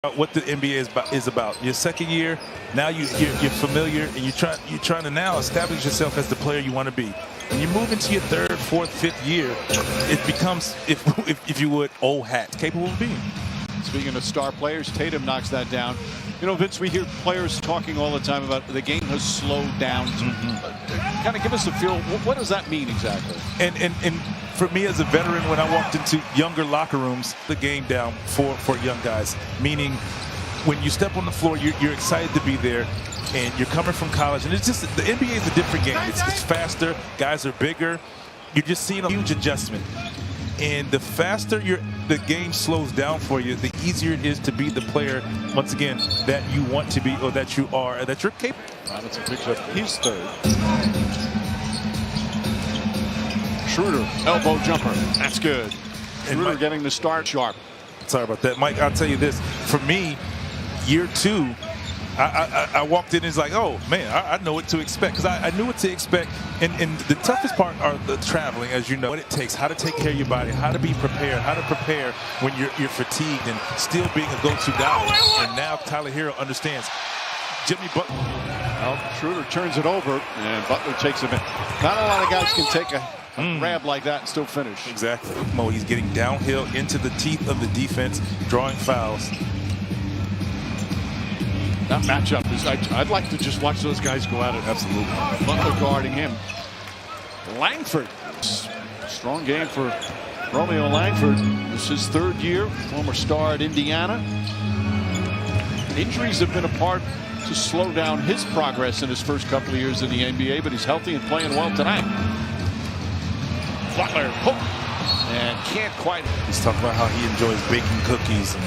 What the NBA is about. Your second year, now you're familiar, and you're trying to now establish yourself as the player you want to be. When you move into your third, fourth, fifth year, it becomes, if you would, old hat, capable of being. Speaking of star players, Tatum knocks that down. You know, Vince, we hear players talking all the time about the game has slowed down. Kind of give us a feel. What does that mean exactly? And for me as a veteran, when I walked into younger locker rooms, the game down for young guys. Meaning, when you step on the floor, you're excited to be there, and you're coming from college, and it's just the NBA is a different game. It's faster. Guys are bigger. You're just seeing a huge adjustment. And the faster the game slows down for you, the easier it is to be the player, once again, that you want to be, or that you are, or that you're capable. Robinson picks up his third. Schroeder, elbow jumper. That's good. Schroeder getting the start sharp. Sorry about that, Mike. I'll tell you this. For me, year two, I walked in and it's like, oh, man, I know what to expect. Because I knew what to expect. And the toughest part are the traveling, as you know. What it takes, how to take care of your body, how to be prepared, how to prepare when you're fatigued and still being a go-to guy. And now Tyler Hero understands. Jimmy Butler. Well, Schroeder turns it over, and Butler takes him in. Not a lot of guys can take a grab like that and still finish. Exactly. He's getting downhill into the teeth of the defense, drawing fouls. That matchup is, I'd like to just watch those guys go at it. Absolutely. Butler guarding him. Langford. Strong game for Romeo Langford. This is his third year, former star at Indiana. Injuries have been a part to slow down his progress in his first couple of years in the NBA, but he's healthy and playing well tonight. Butler hook and can't quite. He's talking about how he enjoys baking cookies. And,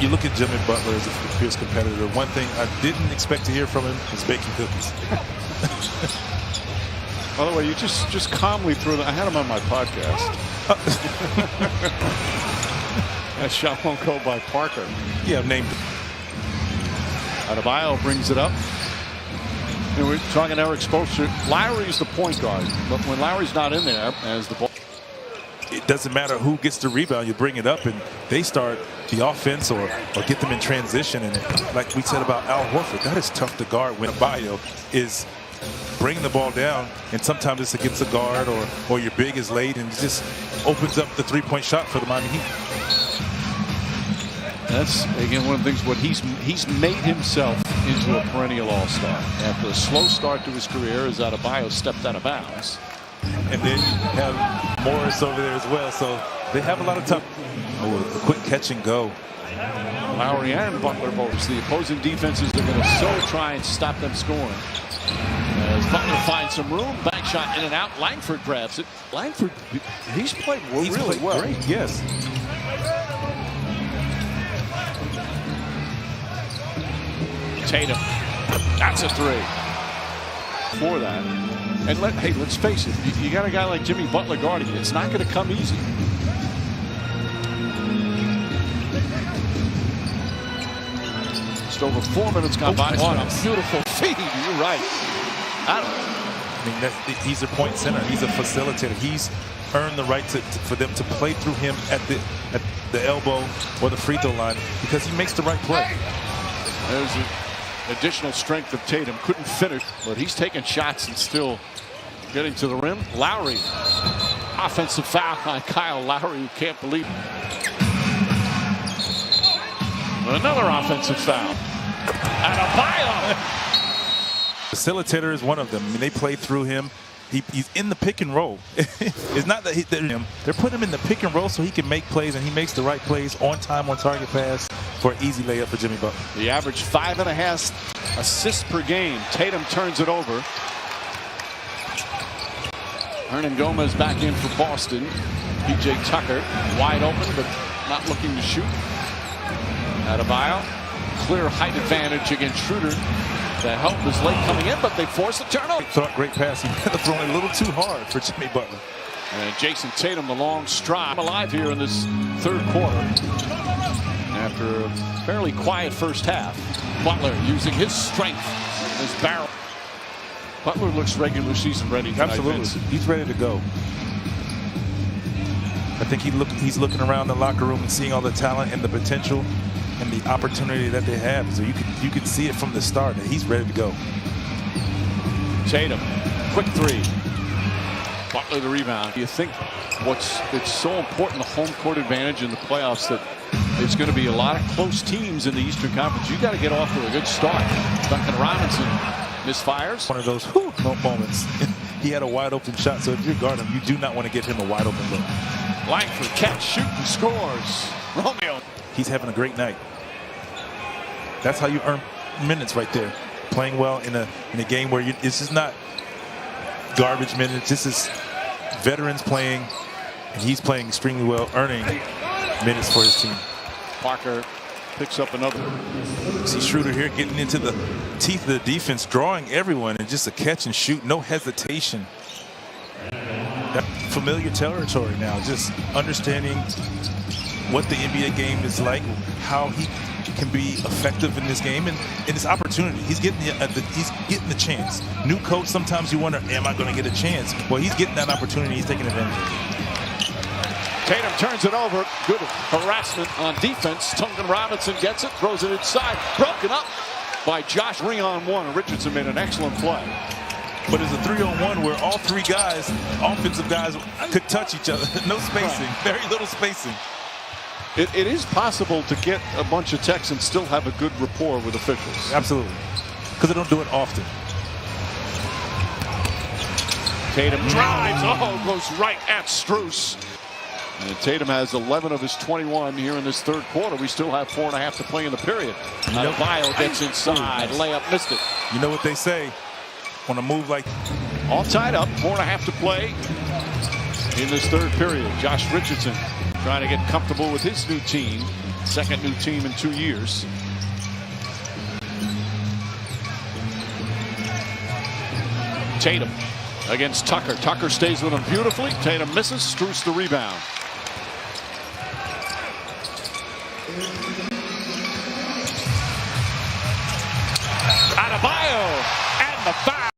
you look at Jimmy Butler as a fierce competitor. One thing I didn't expect to hear from him is baking cookies. By the way, you just calmly threw that. I had him on my podcast. That shot won't go by Parker. Yeah, I've named him. Adebayo brings it up. And we're talking Eric Spoelstra. Lowry's the point guard, but when Lowry's not in there as the ball, it doesn't matter who gets the rebound. You bring it up, and they start the offense or get them in transition. And like we said about Al Horford, that is tough to guard when Adebayo is bringing the ball down, and sometimes it's against a guard or your big is late, and it just opens up the three-point shot for the Miami Heat. That's, again, one of the things what he's made himself into a perennial all-star. After a slow start to his career as Adebayo stepped out of bounds. And then you have Morris over there as well, so they have a lot of time. Oh, a quick catch and go. Lowry and Butler both. The opposing defenses are going to so try and stop them scoring. As Butler finds some room, back shot in and out. Langford grabs it. Langford, he's played really well. Great, yes. Tatum, that's a three. For that. And let's face it, you got a guy like Jimmy Butler guarding you. It's not going to come easy. Just over 4 minutes gone by. What a beautiful feed. You're right. He's a point center. He's a facilitator. He's earned the right for them to play through him at the elbow or the free throw line because he makes the right play. There's an additional strength of Tatum. Couldn't finish, but he's taking shots and still getting to the rim. Lowry. Offensive foul on Kyle Lowry. You can't believe it. Another offensive foul. Adebayo. Facilitator is one of them. I mean, they play through him. He's in the pick and roll. It's not that they're putting him in the pick and roll so he can make plays, and he makes the right plays on time, on target pass for an easy layup for Jimmy Butler. The average 5.5 assists per game. Tatum turns it over. Hernan Gomez back in for Boston. P.J. Tucker wide open, but not looking to shoot. Adebayo, clear height advantage against Schroeder. The help is late coming in, but they force the turnover. Great pass. He throwing it a little too hard for Jimmy Butler. And Jason Tatum, the long stride, alive here in this third quarter. After a fairly quiet first half, Butler using his strength, his barrel. Butler looks regular season ready tonight. Absolutely. He's ready to go. I think he's looking around the locker room and seeing all the talent and the potential. and the opportunity that they have. So you can see it from the start that he's ready to go. Tatum, quick three. Butler the rebound. Do you think it's so important, the home court advantage in the playoffs, that there's going to be a lot of close teams in the Eastern Conference? You got to get off to a good start. Duncan Robinson misfires. One of those moments. He had a wide open shot, so if you're guarding him, you do not want to give him a wide open look. Langford catch, shoot, and scores. Romeo. He's having a great night. That's how you earn minutes right there. Playing well in a game where it's just not garbage minutes. This is veterans playing, and he's playing extremely well, earning minutes for his team. Parker picks up another. See Schroeder here getting into the teeth of the defense, drawing everyone, and just a catch and shoot, no hesitation. That familiar territory now, just understanding what the NBA game is like, how he can be effective in this game, and in this opportunity. He's getting the chance. New coach, sometimes you wonder, am I going to get a chance? Well, he's getting that opportunity. He's taking advantage of it. Tatum turns it over. Good harassment on defense. Duncan Robinson gets it, throws it inside. Broken up by Josh. 3-on-1. Richardson made an excellent play. But it's a 3-on-1 where all three guys, offensive guys, could touch each other. No spacing. Very little spacing. It is possible to get a bunch of techs and still have a good rapport with officials. Absolutely. Because they don't do it often. Tatum drives. Oh, goes right at Strus. And Tatum has 11 of his 21 here in this third quarter. We still have 4.5 to play in the period. Adebayo gets inside. Layup missed it. You know what they say on a move like... All tied up. 4.5 to play in this third period. Josh Richardson trying to get comfortable with his new team. Second new team in 2 years. Tatum against Tucker. Tucker stays with him beautifully. Tatum misses. Strus the rebound. Adebayo and the foul.